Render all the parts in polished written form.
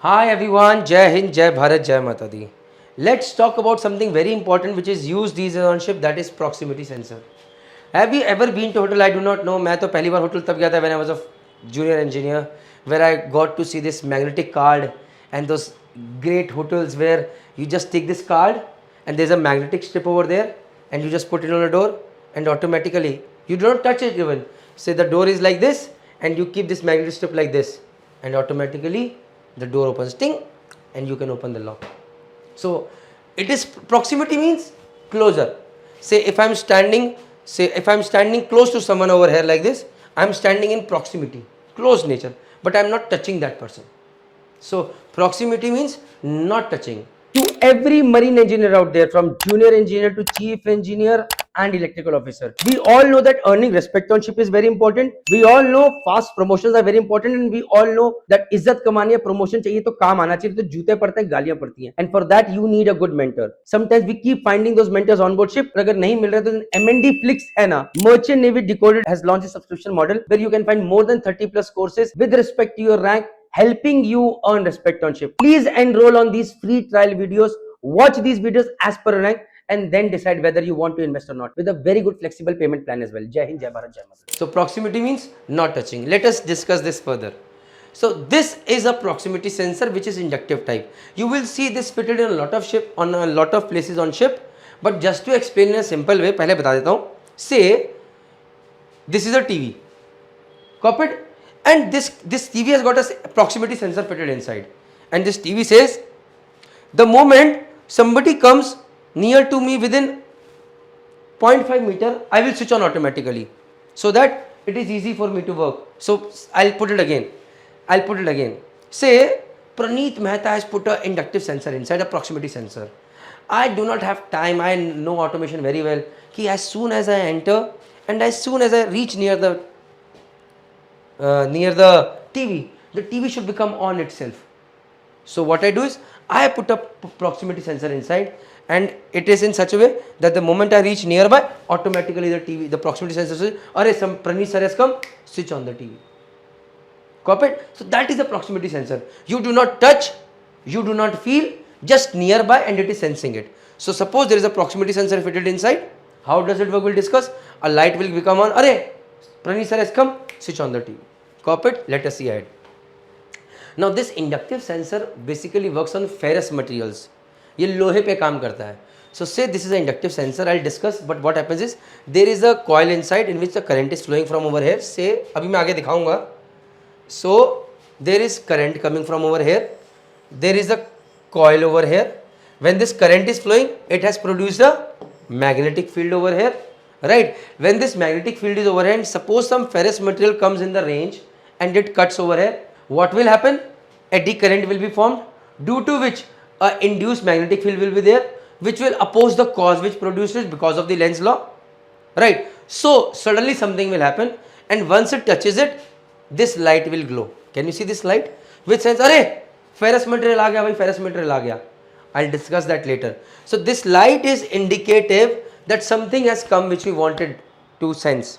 Hi everyone, Jai Hind, Jai Bharat, Jai Mata Di. Let's talk about something very important which is used these days on ship, that is proximity sensor. Have you ever been to hotel? I do not know. मैं तो पहली बार hotel तब गया था when I was a junior engineer, where I got to see this magnetic card and those great hotels where you just take this card and there's a magnetic strip over there and you just put it on a door and automatically you do not touch it even. Say the door is like this and you keep this magnetic strip like this and automatically the door opens ting and you can open the lock. So it is proximity means closer. Say if I'm standing close to someone over here like this, I'm standing in proximity, close nature, but I'm not touching that person. So proximity means not touching. To every marine engineer out there, from junior engineer to chief engineer and electrical officer, we all know that earning respect on ship is very important. We all know fast promotions are very important, and we all know that इज्जत कमानी है, promotion चाहिए तो काम आना चाहिए, तो जूते पड़ते हैं, गालियां पड़ती हैं, and for that you need a good mentor. Sometimes we keep finding those mentors on board ship, अगर नहीं मिल रहे तो MND Flix है ना, Merchant Navy Decoded has launched a subscription model where you can find more than 30 plus courses with respect to your rank, helping you earn respect on ship. Please enroll on these free trial videos, watch these videos as per rank, and then decide whether you want to invest or not with a very good flexible payment plan as well. Jai Hind, Jai Bharat, Jai Mata. So proximity means not touching. Let us discuss this further. So this is a proximity sensor which is inductive type. You will see this fitted in a lot of ship, on a lot of places on ship, but just to explain in a simple way, पहले बता देता हूँ. Say this is a TV, copied, and this TV has got a proximity sensor fitted inside, and this TV says the moment somebody comes near to me within 0.5 meter, I will switch on automatically so that it is easy for me to work. So I'll put it again. Say Praneet Mehta has put an inductive sensor inside, a proximity sensor. I do not have time. I know automation very well. As soon as I enter and as soon as I reach near the TV, the TV should become on itself. So what I do is I put a proximity sensor inside, and it is in such a way that the moment I reach nearby, automatically the proximity sensor says, "Arey, some Praneet sir has come, switch on the TV." Copied? So that is the proximity sensor. You do not touch, you do not feel, just nearby, and it is sensing it. So suppose there is a proximity sensor fitted inside. How does it work? We'll discuss. A light will become on. Arey, Praneet sir has come, switch on the TV. Copied? Let us see ahead. Now this inductive sensor basically works on ferrous materials. ये लोहे पे काम करता है. So say this is an inductive sensor. I'll discuss, but what happens is there is a coil inside in which the current is flowing from over here. Say अभी मैं आगे दिखाऊंगा. So there is current coming from over here. There is a coil over here. When this current is flowing, it has produced a magnetic field over here. Right? When this magnetic field is over here, and suppose some ferrous material comes in the range and it cuts over here, what will happen? Eddy current will be formed, due to which a induced magnetic field will be there, which will oppose the cause which produces because of the Lenz's law. Right? So suddenly something will happen, and once it touches it, this light will glow. Can you see this light? Which says, "Arey, ferrous material aa gaya, bhai, ferrous material aa gaya." I'll discuss that later. So this light is indicative that something has come which we wanted to sense.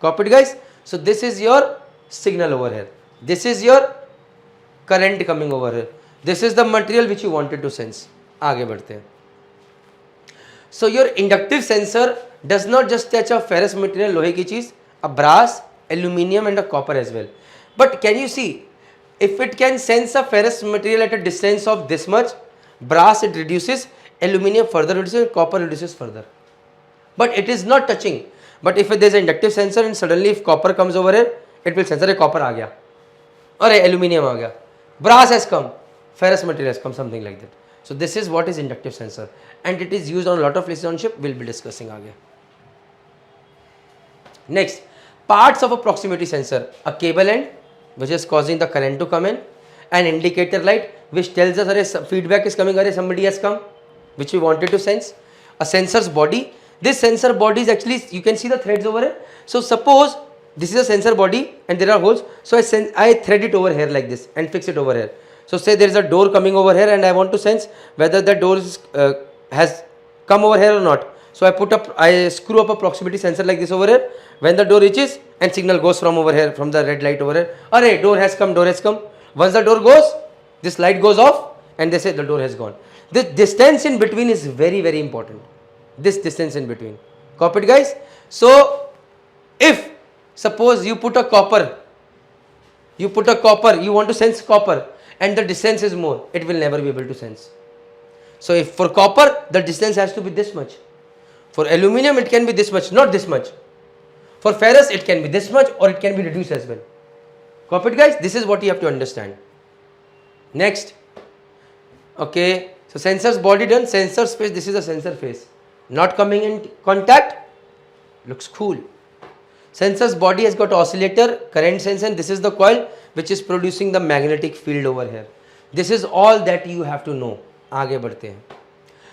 Copied, guys? So this is your signal over here. This is your current coming over here. This is the material which you wanted to sense. आगे बढ़ते हैं. So your inductive sensor does not just touch a ferrous material, लोहे की चीज, a brass, aluminium and a copper as well. But can you see, if it can sense a ferrous material at a distance of this much, brass it reduces, aluminium further reduces, copper reduces further. But it is not touching. But if there is an inductive sensor and suddenly if copper comes over here, it will sense, "Arey, copper आ गया, अरे aluminium आ गया, brass has come, ferrous material has come," something like that. So this is what is inductive sensor, and it is used on a lot of places on ship. We'll be discussing आगे. Next, parts of a proximity sensor: a cable end which is causing the current to come in, an indicator light which tells us, "Arey, feedback is coming, arey, somebody has come," which we wanted to sense. A sensor's body. This sensor body is actually, you can see the threads over here. So suppose this is a sensor body and there are holes. So I thread it over here like this and fix it over here. So say there is a door coming over here and I want to sense whether the door has come over here or not. So I screw up a proximity sensor like this over here. When the door reaches, and signal goes from over here, from the red light over here, "Arey, door has come, door has come." Once the door goes, This light goes off and they say the door has gone. This distance in between is very, very important. This distance in between. Copy it, guys? So, if suppose you put a copper, you want to sense copper and the distance is more, it will never be able to sense. So, if for copper, the distance has to be this much. For aluminum, it can be this much, not this much. For ferrous, it can be this much or it can be reduced as well. Copy it, guys? This is what you have to understand. Next. Okay. So, sensor's body done, sensor face, this is a sensor face. Not coming in contact, looks cool. Sensor's body has got oscillator, current sense, and this is the coil which is producing the magnetic field over here. This is all that you have to know. आगे बढ़ते हैं.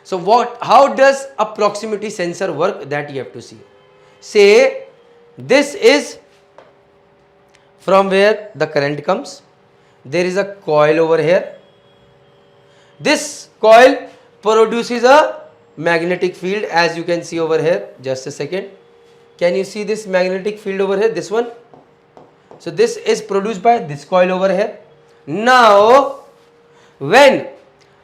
So how does a proximity sensor work, that you have to see. Say this is from where the current comes. There is a coil over here. This coil produces a magnetic field, as you can see over here. Just a second. Can you see this magnetic field over here? This one. So this is produced by this coil over here. Now, when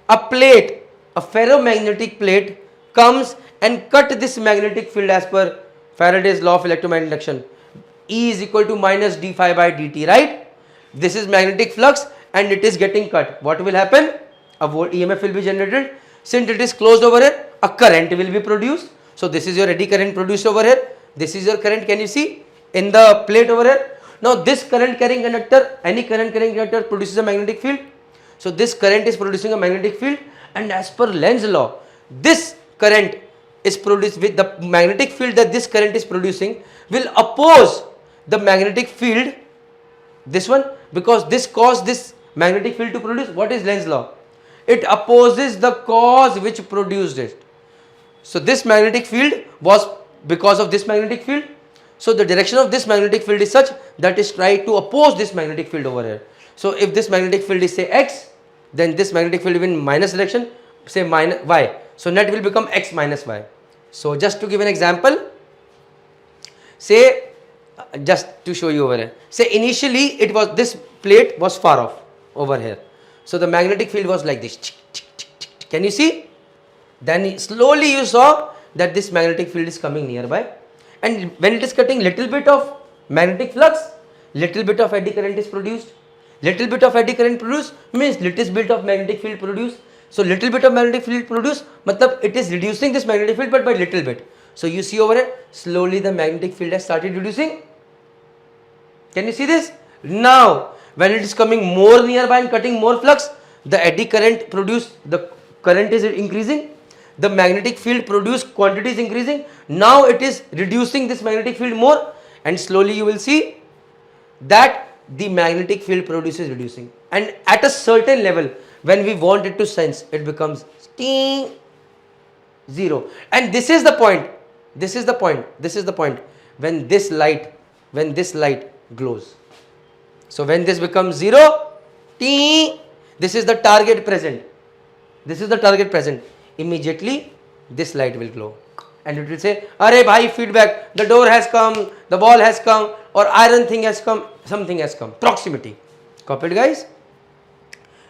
a plate, a ferromagnetic plate comes and cut this magnetic field as per Faraday's law of electromagnetic induction, E is equal to minus d phi by dt, right? This is magnetic flux and it is getting cut. What will happen? A volt EMF will be generated. Since it is closed over here, a current will be produced. So this is your eddy current produced over here. This is your current, can you see in the plate over here? Now this current carrying conductor, any current carrying conductor produces a magnetic field. So this current is producing a magnetic field, and as per Lenz's law, this current is produced with the magnetic field that this current is producing will oppose the magnetic field, this one, because this caused this magnetic field to produce. What is Lenz's law? It opposes the cause which produced it. So this magnetic field was because of this magnetic field. So the direction of this magnetic field is such that is trying to oppose this magnetic field over here. So if this magnetic field is say x, then this magnetic field will be in minus direction, say minus y. So net will become x minus y. So just to give an example, say just to show you over here, say initially it was, this plate was far off over here. So the magnetic field was like this. Can you see? Then slowly you saw that this magnetic field is coming nearby, and when it is cutting, little bit of magnetic flux, little bit of eddy current is produced. Little bit of eddy current produced means little bit of magnetic field produced. So little bit of magnetic field produced, matlab it is reducing this magnetic field, but by little bit. So you see over here, slowly the magnetic field has started reducing. Can you see this? Now when it is coming more nearby and cutting more flux, the eddy current produced, the current is increasing, the magnetic field produced quantity is increasing. Now it is reducing this magnetic field more, and slowly you will see that the magnetic field produces reducing, and at a certain level when we want it to sense, it becomes zero. And this is the point, this is the point, this is the point when this light glows. So when this becomes 0, this is the target present, this is the target present. Immediately this light will glow and it will say, "Arey bhai, feedback, the door has come, the ball has come, or iron thing has come, something has come." Proximity. Copied, guys?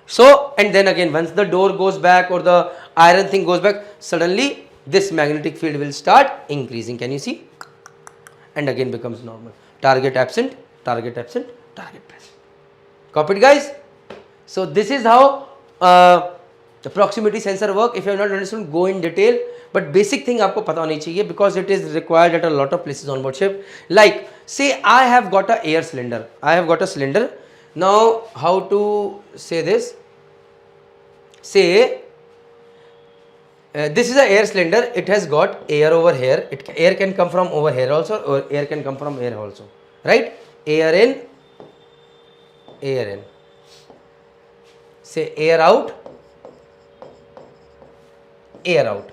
So, and then again, once the door goes back or the iron thing goes back, suddenly this magnetic field will start increasing. Can you see? And again becomes normal. Target absent, target absent, target present. Copied, guys? So this is how the proximity sensor work. If you have not understood, go in detail, but basic thing आपको पता होनी चाहिए, because it is required at a lot of places on board ship. Like say I have got a air cylinder, I have got a cylinder. Now how to say this? Say this is an air cylinder, it has got air over here, air can come from over here also, or air can come from here also, right? Air in, air in. Say air out, air out.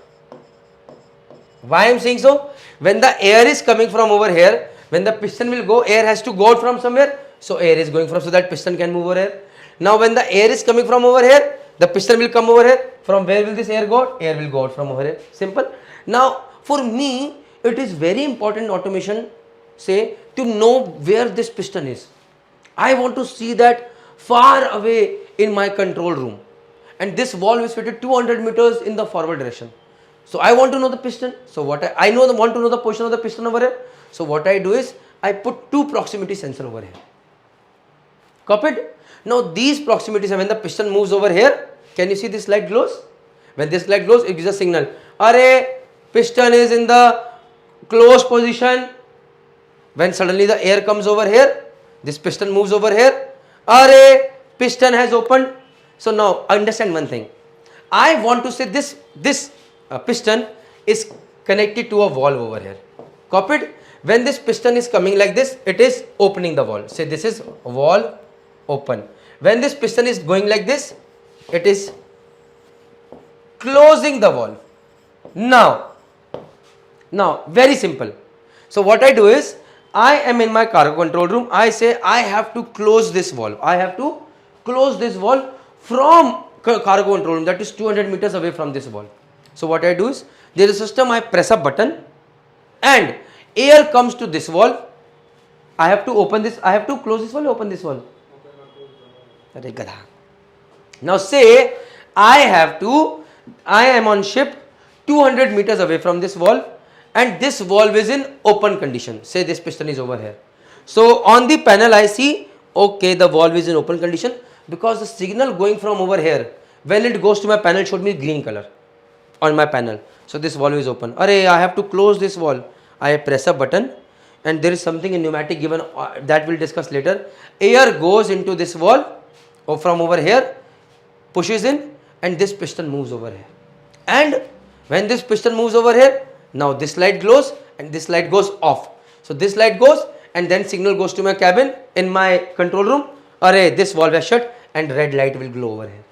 Why I am saying so? When the air is coming from over here, when the piston will go, air has to go out from somewhere, so air is going from, so that piston can move over here. Now when the air is coming from over here, the piston will come over here. From where will this air go out? Air will go out from over here. Simple. Now for me, it is very important automation, say, to know where this piston is. I want to see that far away in my control room, and this valve is fitted 200 meters in the forward direction. So I want to know the piston. So what I want to know the position of the piston over here. So what I do is I put two proximity sensor over here. Copied. Now these proximities, when the piston moves over here, can you see this light glows? When this light glows, it gives a signal. Array, piston is in the closed position. When suddenly the air comes over here, this piston moves over here. Array, piston has opened. So now understand one thing. I want to say this piston is connected to a valve over here. Copied. When this piston is coming like this, it is opening the valve. Say this is valve open. When this piston is going like this, it is closing the valve. Now very simple. So what I do is, I am in my cargo control room. I say I have to close this valve. I have to close this valve from cargo control room, that is 200 meters away from this valve. So what I do is, there is a system, I press a button and air comes to this valve. I have to open this, I have to close this valve, open this valve. Now say I am on ship 200 meters away from this valve, and this valve is in open condition. Say this piston is over here. So on the panel I see, okay, the valve is in open condition, because the signal going from over here, when it goes to my panel, showed me green color on my panel. So this valve is open. Array, I have to close this valve. I press a button, and there is something in pneumatic given that we'll discuss later. Air goes into this valve or from over here, pushes in, and this piston moves over here. And when this piston moves over here, now this light glows and this light goes off. So this light goes, and then signal goes to my cabin in my control room. Array, this valve is shut and red light will glow over here.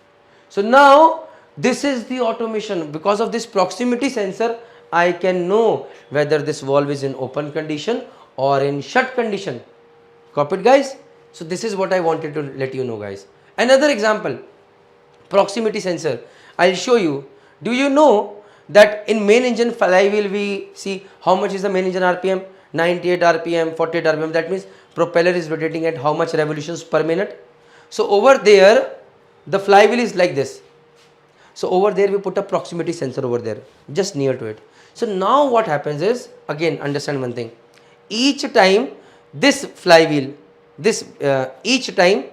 So now this is the automation. Because of this proximity sensor, I can know whether this valve is in open condition or in shut condition. Copied, guys? So this is what I wanted to let you know, guys. Another example, proximity sensor. I'll show you. Do you know that in main engine flywheel we see how much is the main engine RPM? 98 RPM, 48 RPM. That means propeller is rotating at how much revolutions per minute. So over there, the flywheel is like this. So over there we put a proximity sensor over there, just near to it. So now what happens is, again wunderstand one thing. Each time this flywheel, each time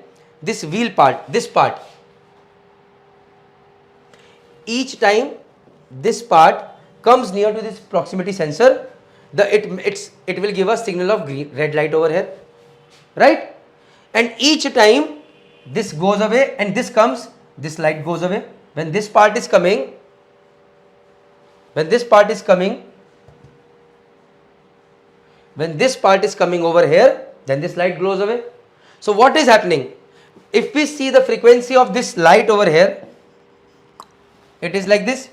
this wheel part, each time this part comes near to this proximity sensor, it will give a signal of green, red light over here, right? And each time this goes away and this comes, this light goes away. When this part is coming, when this part is coming over here, then this light glows away. So what is happening? If we see the frequency of this light over here, it is like this,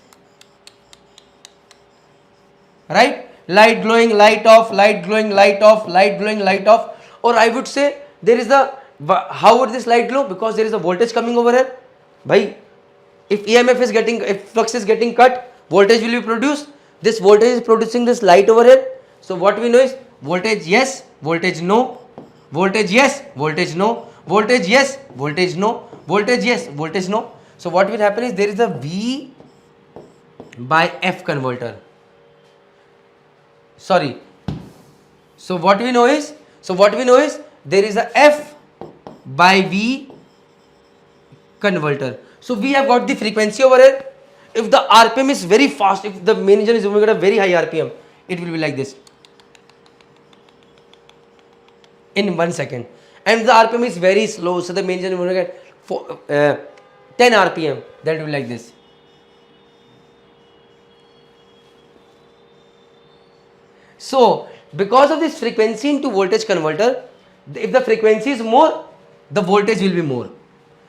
right? Light glowing, light off, light glowing, light off, light glowing, light off. Or I would say there is a, how would this light glow? Because there is a voltage coming over here. Bhai, if EMF is getting, if flux is getting cut, voltage will be produced. This voltage is producing this light over here. So what we know is voltage yes, voltage no, voltage yes, voltage no, voltage yes, voltage no, voltage yes, voltage no. So what will happen is there is a V by F converter. Sorry. So what we know is there is a F by V converter. So we have got the frequency over here. If the RPM is very fast, if the main engine is moving at a very high RPM, it will be like this in 1 second. And if the RPM is very slow, so the main engine is moving at 10 RPM, that will be like this. So because of this frequency into voltage converter, if the frequency is more, the voltage will be more.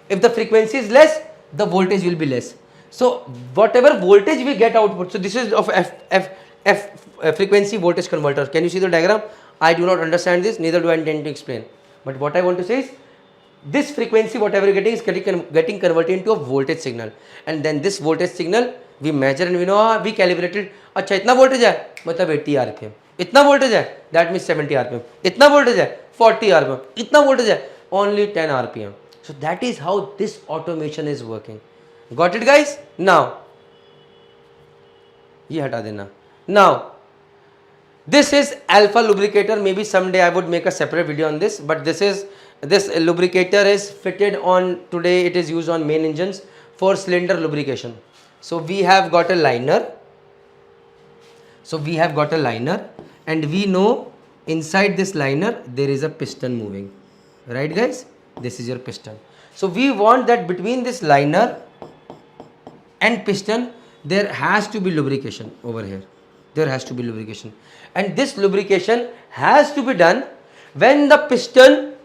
If the frequency is less, the voltage will be less. So whatever voltage we get output, so this is of F frequency voltage converter. Can you see the diagram? I do not understand this, neither do I intend to explain. But what I want to say is, this frequency whatever you're getting is getting converted into a voltage signal, and then this voltage signal we measure and we know we calibrated. अच्छा इतना voltage है मतलब 80 RPM, इतना voltage है that means 70 RPM, इतना voltage है 40 RPM, इतना voltage है only 10 RPM. So that is how this automation is working. Got it guys? Now, ये हटा देना. Now, this is alpha lubricator. Maybe someday I would make a separate video on this, but this lubricator is fitted on, today it is used on main engines for cylinder lubrication. So we have got a liner. And we know inside this liner there is a piston moving. Right guys? This is your piston. So we want that between this liner and piston there has to be lubrication over here. There has to be lubrication. And this lubrication has to be done when the piston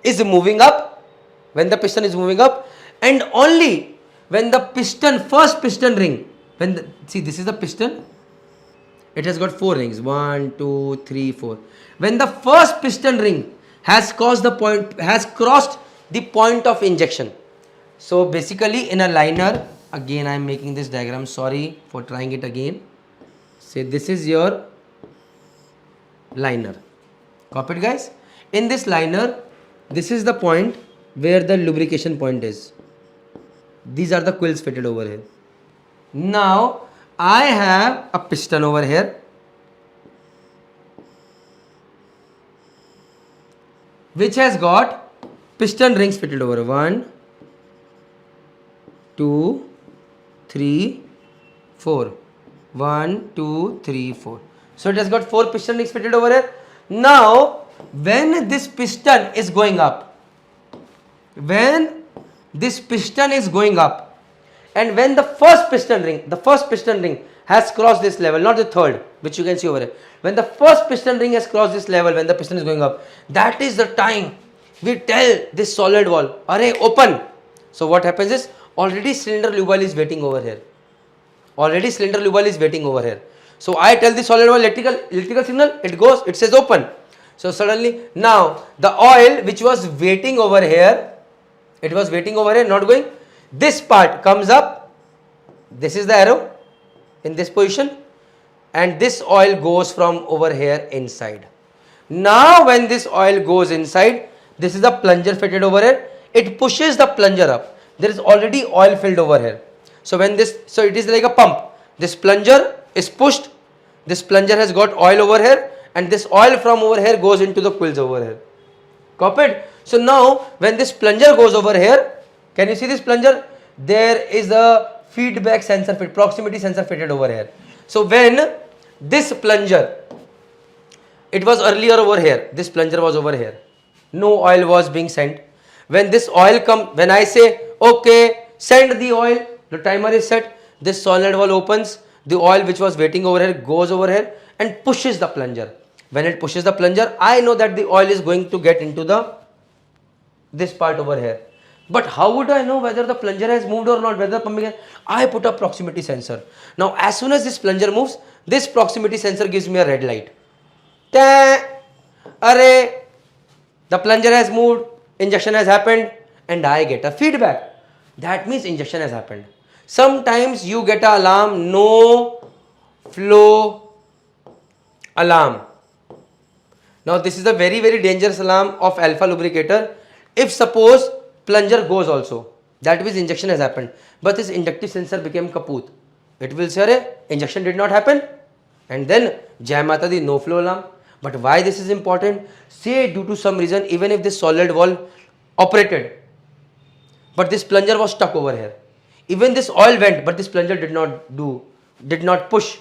is moving up. When the piston is moving up, and only when the piston, first piston ring, see this is the piston. It has got 4 rings. 1, 2, 3, 4. When the first piston ring has crossed the point of injection. So basically in a liner, again I am making this diagram, sorry for trying it again. Say this is your liner. Copy it guys? In this liner, this is the point where the lubrication point is. These are the quills fitted over here. Now I have a piston over here, which has got piston rings fitted over. 1, 2, 3, 4. 1, 2, 3, 4. So it has got 4 piston rings fitted over here. Now when this piston is going up, and when the first piston ring has crossed this level, not the third, which you can see over here. When the first piston ring has crossed this level, when the piston is going up, that is the time we tell this solid valve, array open. So what happens is, already cylinder lube oil is waiting over here. So I tell the solid valve electrical signal, it goes, it says open. So suddenly now the oil which was waiting over here, not going, this part comes up, this is the arrow in this position, and this oil goes from over here inside. Now when this oil goes inside, this is the plunger fitted over here, it pushes the plunger up. There is already oil filled over here. So it is like a pump. This plunger is pushed, this plunger has got oil over here, and this oil from over here goes into the quills over here. Copied? So now when this plunger goes over here, can you see this plunger? There is a feedback sensor, proximity sensor fitted over here. So when this plunger, it was earlier over here, this plunger was over here, no oil was being sent. When this oil when I say okay, send the oil, the timer is set, this solenoid valve opens, the oil which was waiting over here goes over here and pushes the plunger. When it pushes the plunger, I know that the oil is going to get into this part over here. But how would I know whether the plunger has moved or not, whether pumping has? I put a proximity sensor. Now as soon as this plunger moves, this proximity sensor gives me a red light. Array, the plunger has moved, injection has happened, and I get a feedback. That means injection has happened. Sometimes you get an alarm, no flow alarm. Now this is a very dangerous alarm of alpha lubricator. If suppose plunger goes also, that means injection has happened, but this inductive sensor became kaput. It will say injection did not happen, and then jai mata di, no flow alarm. But why this is important? Say due to some reason, even if this solid valve operated, but this plunger was stuck over here. Even this oil went, but this plunger did not push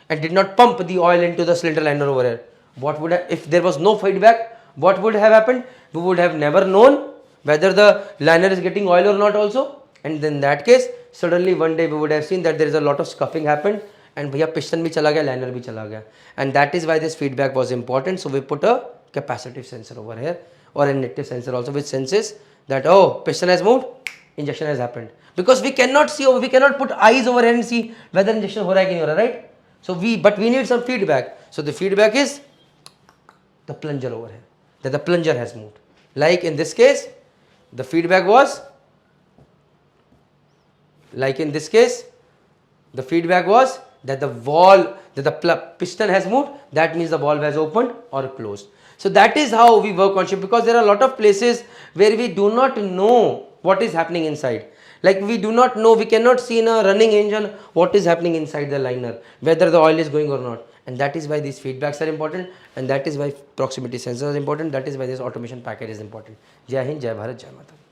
and did not pump the oil into the cylinder liner over here. What would have, if there was no feedback, what would have happened? We would have never known whether the liner is getting oil or not also. And in that case, suddenly one day we would have seen that there is a lot of scuffing happened, and bhaiya piston bhi chala gaya, liner bhi chala gaya. And that is why this feedback was important. So we put a capacitive sensor over here, or an inductive sensor also, which senses that, oh, piston has moved, injection has happened. Because we cannot see, we cannot put eyes over here and see whether injection ho raha hai ki nahi ho raha, right? So but we need some feedback. So the feedback is the plunger over here, that the plunger has moved. Like in this case, the feedback was, that the valve, that the piston has moved, that means the valve has opened or closed. So that is how we work on ship, because there are a lot of places where we do not know what is happening inside. Like we do not know, we cannot see in a running engine what is happening inside the liner, whether the oil is going or not. And that is why these feedbacks are important, and that is why proximity sensors are important, that is why this automation package is important. Jai Hind, Jai Bharat, Jai Mata.